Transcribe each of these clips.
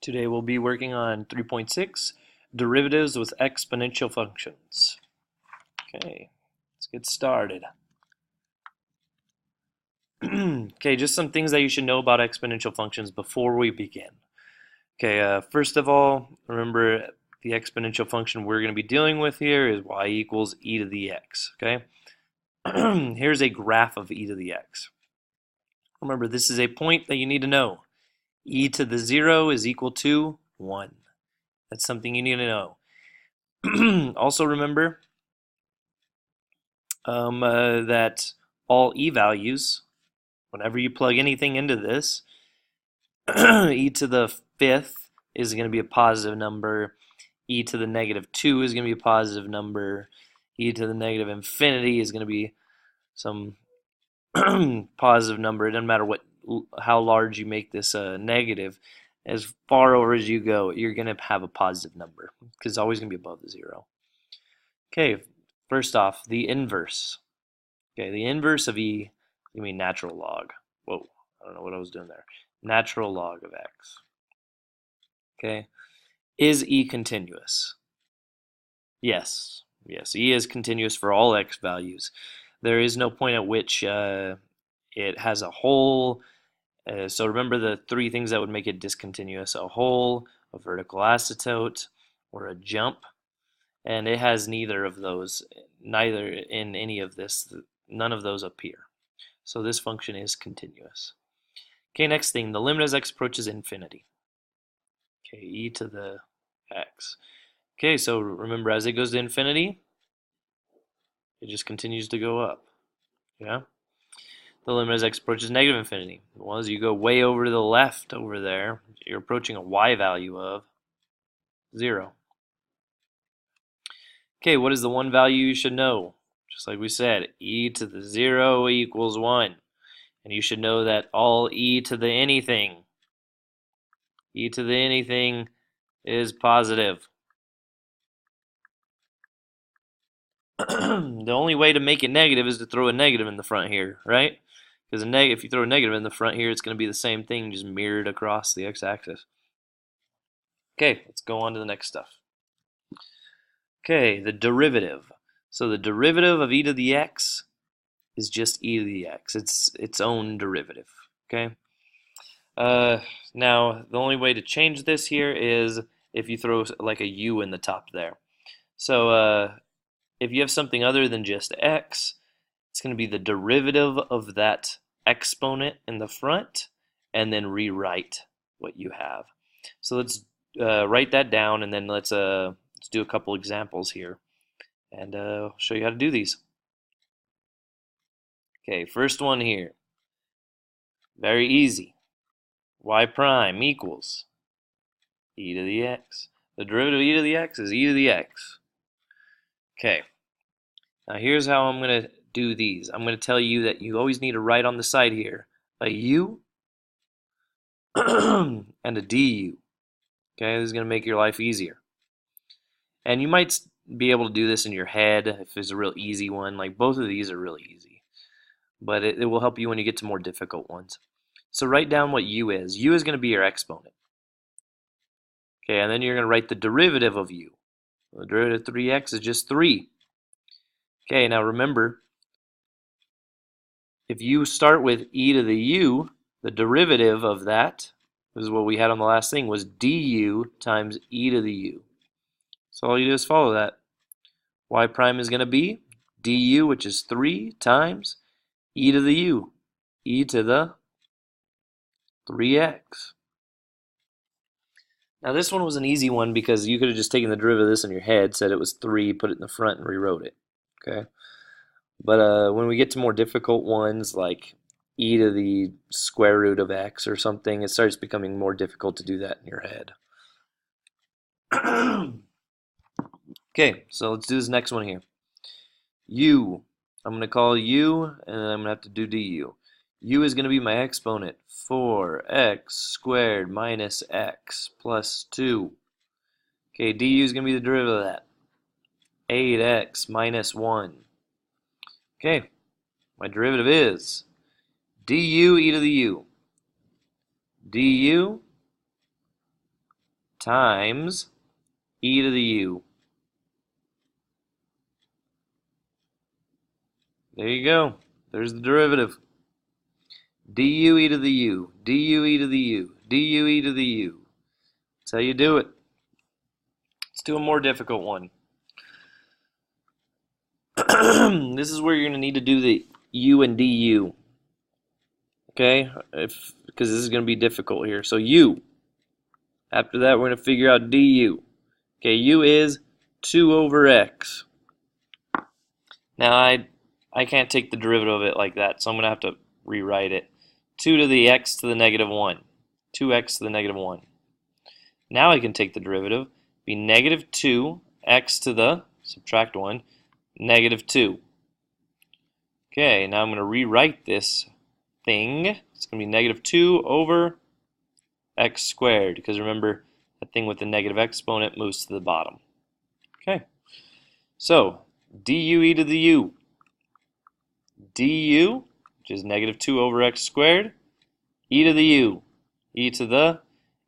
Today we'll be working on 3.6, derivatives with exponential functions. Okay, let's get started. Okay, just some things that you should know about exponential functions before we begin. Okay, first of all, remember the exponential function we're going to be dealing with here is y equals e to the x. Okay, here's a graph of e to the x. Remember, this is a point that you need to know. E to the 0 is equal to 1. That's something you need to know. Also remember that all e values, whenever you plug anything into this, e to the 5th is going to be a positive number, e to the negative 2 is going to be a positive number, e to the negative infinity is going to be some positive number. It doesn't matter how large you make this negative. As far over as you go, you're going to have a positive number because it's always going to be above the 0. Okay, first off, the inverse. Okay, the inverse of e, you mean natural log. Whoa, I don't know what I was doing there. Natural log of x. Okay, is e continuous? Yes, e is continuous for all x values. There is no point at which it has a hole. So remember the three things that would make it discontinuous: a hole, a vertical asymptote, or a jump. And it has neither of those, neither in any of this. None of those appear. So this function is continuous. Okay, next thing, the limit as x approaches infinity. Okay, e to the x. Okay, so remember, as it goes to infinity, it just continues to go up. Yeah? The limit as x approaches negative infinity. Well, as you go way over to the left over there, you're approaching a y value of 0. Okay, what is the one value you should know? Just like we said, e to the 0 equals 1. And you should know that all e to the anything is positive. The only way to make it negative is to throw a negative in the front here, right? Because if you throw a negative in the front here, it's going to be the same thing, just mirrored across the x-axis. Okay, let's go on to the next stuff. Okay, the derivative. So the derivative of e to the x is just e to the x. It's its own derivative. Okay. Now the only way to change this here is if you throw like a u in the top there. So if you have something other than just x, it's going to be the derivative of that exponent in the front, and then rewrite what you have. So let's write that down, and then let's do a couple examples here, and I'll show you how to do these. Okay, first one here. Very easy. Y prime equals e to the x. The derivative of e to the x is e to the x. Okay. Now here's how I'm going to do these. I'm going to tell you that you always need to write on the side here a u and a du. Okay, this is going to make your life easier. And you might be able to do this in your head if it's a real easy one. Like both of these are really easy. But it will help you when you get to more difficult ones. So write down what u is. U is going to be your exponent. Okay, and then you're going to write the derivative of u. The derivative of 3x is just 3. Okay, now remember, if you start with e to the u, the derivative of that, this is what we had on the last thing, was du times e to the u. So all you do is follow that. Y prime is going to be du, which is 3 times e to the u, e to the 3x. Now this one was an easy one because you could have just taken the derivative of this in your head, said it was 3, put it in the front, and rewrote it. Okay. But when we get to more difficult ones like e to the square root of x or something, it starts becoming more difficult to do that in your head. Okay, so let's do this next one here. U. I'm going to call u, and then I'm going to have to do du. U is going to be my exponent, 4x squared minus x plus 2. Okay, du is going to be the derivative of that, 8x minus 1. Okay, my derivative is du e to the u. Du times e to the u. There you go. There's the derivative. Du e to the u, du e to the u, du e to the u. That's how you do it. Let's do a more difficult one. This is where you're going to need to do the u and du. Okay? Because this is going to be difficult here. So u. After that, we're going to figure out du. Okay, u is 2 over x. Now, I can't take the derivative of it like that, so I'm going to have to rewrite it. 2 to the x to the negative 1. 2x to the negative 1. Now I can take the derivative, be negative 2, x to the, subtract 1, negative 2. Okay, now I'm going to rewrite this thing. It's going to be negative 2 over x squared, because remember, that thing with the negative exponent moves to the bottom. Okay, so du e to the u. Du, which is negative 2 over x squared, e to the u, e to the,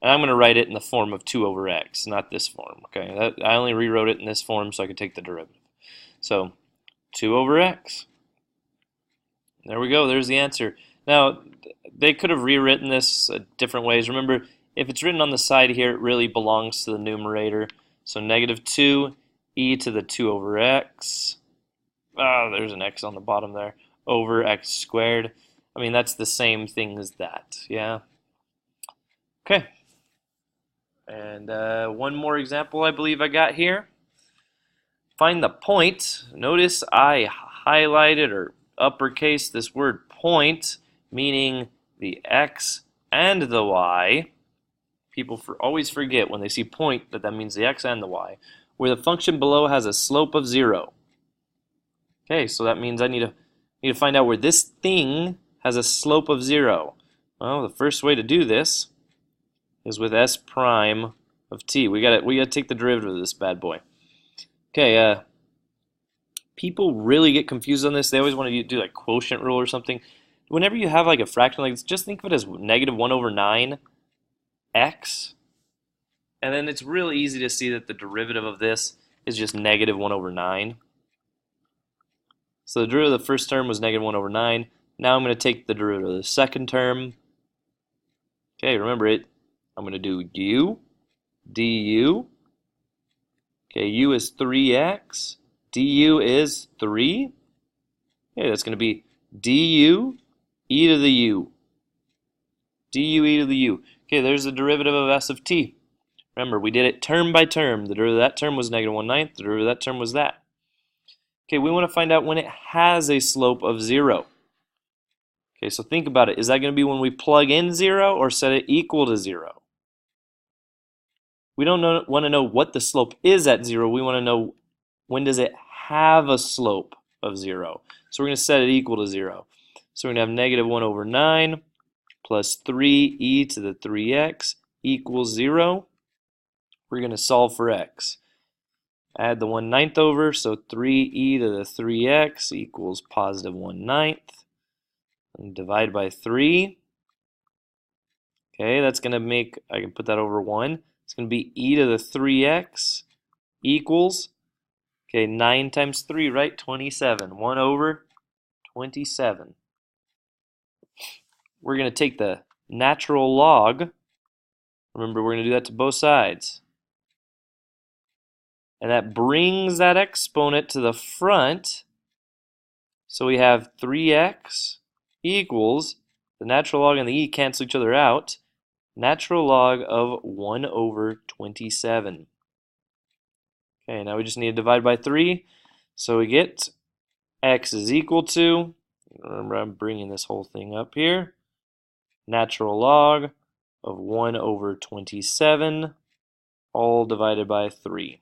and I'm going to write it in the form of 2 over x, not this form. Okay, I only rewrote it in this form so I could take the derivative. So 2 over x. There we go, there's the answer. Now, they could have rewritten this different ways. Remember, if it's written on the side here, it really belongs to the numerator. So negative 2 e to the 2 over x. Oh, there's an x on the bottom there. Over x squared. I mean, that's the same thing as that, yeah? Okay. And one more example I believe I got here. Find the point. Notice I highlighted or uppercase this word point, meaning the x and the y. People always forget when they see point that means the x and the y, where the function below has a slope of 0. Okay, so that means I need to find out where this thing has a slope of 0. Well, the first way to do this is with s prime of t. We gotta take the derivative of this bad boy. Okay, people really get confused on this. They always want to do like quotient rule or something. Whenever you have like a fraction like this, just think of it as negative 1 over 9 x, and then it's really easy to see that the derivative of this is just negative 1 over 9. So the derivative of the first term was negative 1 over 9. Now I'm going to take the derivative of the second term. Okay, remember it. I'm going to do u, du. Okay, u is 3x. Du is 3. Okay, that's going to be du e to the u. Du e to the u. Okay, there's the derivative of s of t. Remember, we did it term by term. The derivative of that term was negative 1/9. The derivative of that term was that. Okay, we want to find out when it has a slope of 0. Okay, so think about it. Is that going to be when we plug in 0 or set it equal to 0? We don't want to know what the slope is at 0. We want to know when does it have a slope of 0. So we're going to set it equal to 0. So we're going to have negative 1 over 9 plus 3e to the 3x equals 0. We're going to solve for x. Add the 1/9 over, so 3e to the 3x equals positive 1/9. And divide by 3. Okay, that's going to make, I can put that over 1. It's going to be e to the 3x equals, okay, 9 times 3, right? 27. 1 over 27. We're going to take the natural log. Remember, we're going to do that to both sides. And that brings that exponent to the front. So we have 3x equals, the natural log and the e cancel each other out, natural log of 1 over 27. Okay, now we just need to divide by 3. So we get x is equal to, remember I'm bringing this whole thing up here, natural log of 1 over 27, all divided by 3.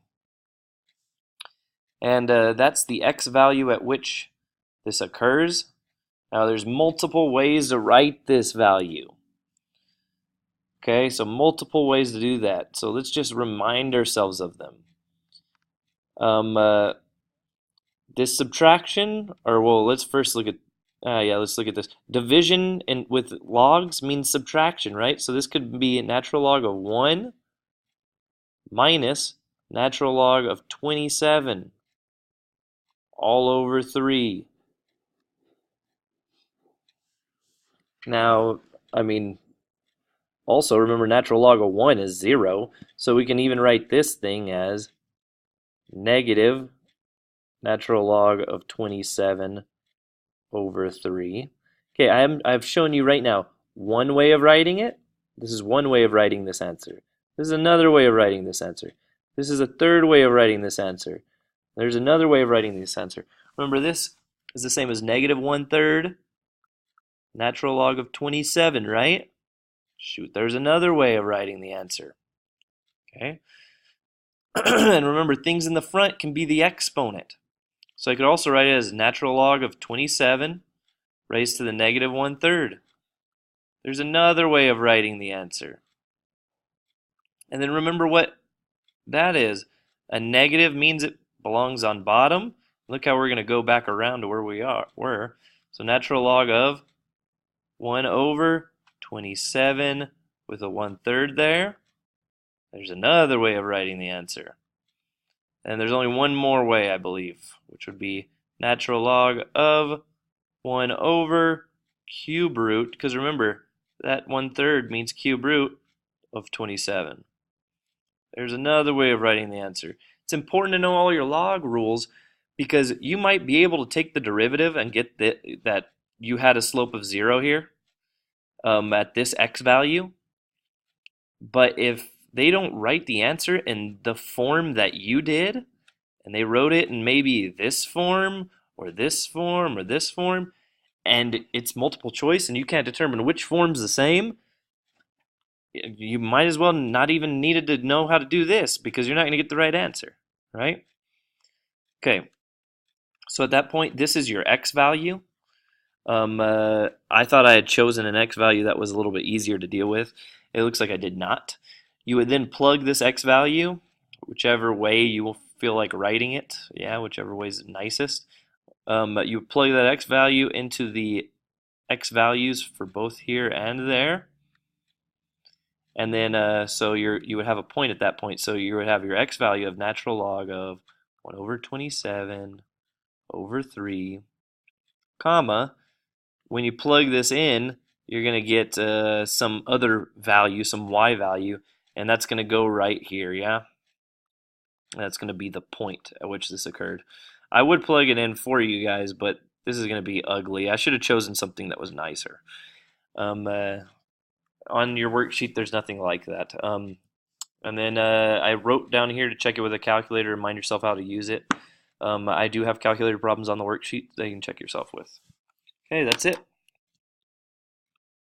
And that's the x value at which this occurs. Now there's multiple ways to write this value. Okay, so multiple ways to do that. So let's just remind ourselves of them. This subtraction, or well, let's first look at, let's look at this. Division with logs means subtraction, right? So this could be a natural log of 1 minus natural log of 27 all over 3. Now, I mean, also remember natural log of 1 is 0, so we can even write this thing as negative natural log of 27 over 3. Okay, I've shown you right now one way of writing it. This is one way of writing this answer. This is another way of writing this answer. This is a third way of writing this answer. There's another way of writing this answer. Remember, this is the same as negative 1/3 natural log of 27, right? Shoot, there's another way of writing the answer. Okay? And remember, things in the front can be the exponent. So I could also write it as natural log of 27 raised to the negative 1/3. There's another way of writing the answer. And then remember what that is. A negative means it belongs on bottom. Look how we're going to go back around to where we were. So natural log of 1 over 27 with a 1/3 there. There's another way of writing the answer. And there's only one more way, I believe, which would be natural log of 1 over cube root, because remember, that 1/3 means cube root of 27. There's another way of writing the answer. It's important to know all your log rules because you might be able to take the derivative and get that you had a slope of 0 here at this x value. But if they don't write the answer in the form that you did, and they wrote it in maybe this form, or this form, or this form, and it's multiple choice, and you can't determine which form's the same, you might as well not even needed to know how to do this because you're not going to get the right answer, right? Okay, so at that point, this is your x value. I thought I had chosen an x value that was a little bit easier to deal with. It looks like I did not. You would then plug this x value, whichever way you will feel like writing it, whichever way is nicest. You plug that x value into the x values for both here and there. And then, so you would have a point at that point. So you would have your x value of natural log of 1 over 27 over 3, comma. When you plug this in, you're going to get some other value, some y value, and that's going to go right here, yeah? That's going to be the point at which this occurred. I would plug it in for you guys, but this is going to be ugly. I should have chosen something that was nicer. On your worksheet, there's nothing like that. And then I wrote down here to check it with a calculator, remind yourself how to use it. I do have calculator problems on the worksheet that you can check yourself with. Okay, that's it.